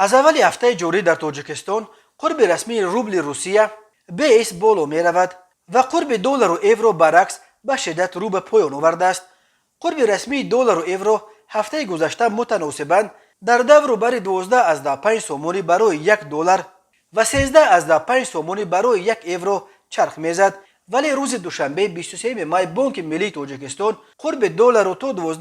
از اول هفته جاری در تاجیکستان قرب رسمی روبل روسیه بیس بالا می رود و قرب دلار و یورو برعکس به شدت رو به پایان آورده است. قرب رسمی دلار و یورو هفته گذشته متناسباً در دور بر 12.5 سومونی برای یک دلار و 13.5 سومونی برای یک یورو چرخ میزد، ولی روز دوشنبه 23 می بانک ملی تاجیکستان قرب دلار رو تا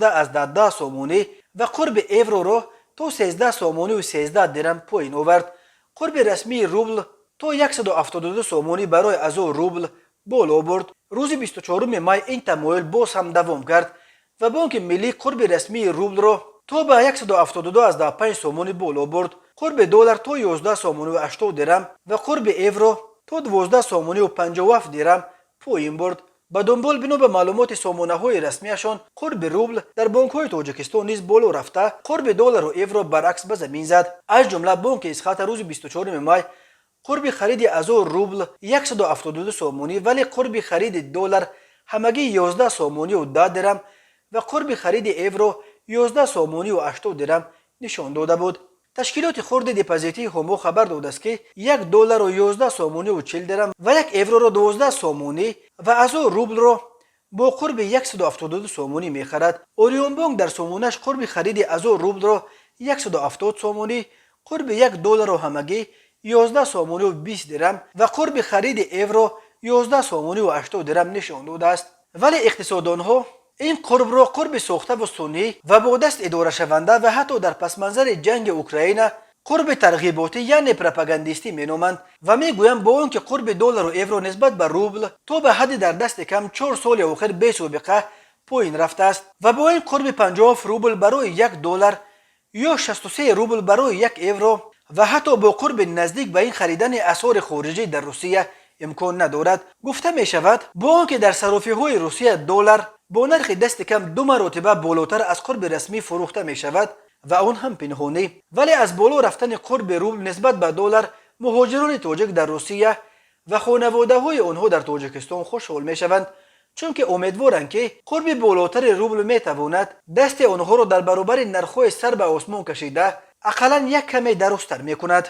12.10 سومونی و قرب یورو رو تا 13 سومونی و 13 درم پایین آورد. قرب رسمی روبل تا 172 سومونی برای از روبل بالا برد. روز 24 می این تمایل باز هم دوام کرد و بانک ملی قرب رسمی روبل رو تا به 172.5 سومونی بالا برد. قرب دلار تا 11 سومونی و 80 درم و قرب یورو تا 12 سومونی و 57 درم پایین برد. به دنبال بنا به معلومات سامانه های رسمیشان قرب روبل در بانک های تاجیکستان نیز بالا رفته قرب دلار و یورو برعکس به زمین زد. از جمله بانک اسخات روز 24 می قرب خرید از روبل 172 سومونی ولی قرب خرید دلار همگی 11 سومونی و 10 درم و قرب خرید یورو 11 سومونی و 80 درم نشان داده بود. تشکیلات خرد دپوزیتی همو خبر داده است که یک دلار و 11 سومونی و 40 درم و یک یورو را 12 سومونی و از روبل را با قرب 172 سومونی میخرد. اوریون بانک در سامانش قرب خرید از روبل را 170 سومونی، قرب یک دلار و همگی 11 سومونی و 20 درم و قرب خرید یورو 11 سومونی و 80 درم نشان داده است. ولی اقتصاددان ها این قرب را قرب ساخته و سنی و با دست اداره شونده و حتی در پس منظر جنگ اوکراین قرب ترغیباتی یعنی پروپاگاندیستی مینامند و میگویند با آنکه قرب دلار و یورو نسبت به روبل تا به حد در دست کم 4 سال اخیر به سابقه پایین رفته است و با این قرب 50 روبل برای یک دلار یا 63 روبل برای یک یورو و حتی با قرب نزدیک به این خریدن اسعار خارجی در روسیه امکان ندارد. گفته می شود با آنکه در صرافی های روسیه دلار با نرخ دست کم 2 مرتبه بالاتر از قرب رسمی فروخته می شود و اون هم پنهانی، ولی از بالا رفتن قرب روبل نسبت به دلار مهاجران تاجیک در روسیه و خانواده های آنها در تاجیکستان خوشحال می شوند، چون که امیدوارند که قرب بالاتر روبل می تواند دست آنها را در برابر نرخ‌های سر به آسمان کشیده اقلا یک کمی درست‌تر می کند.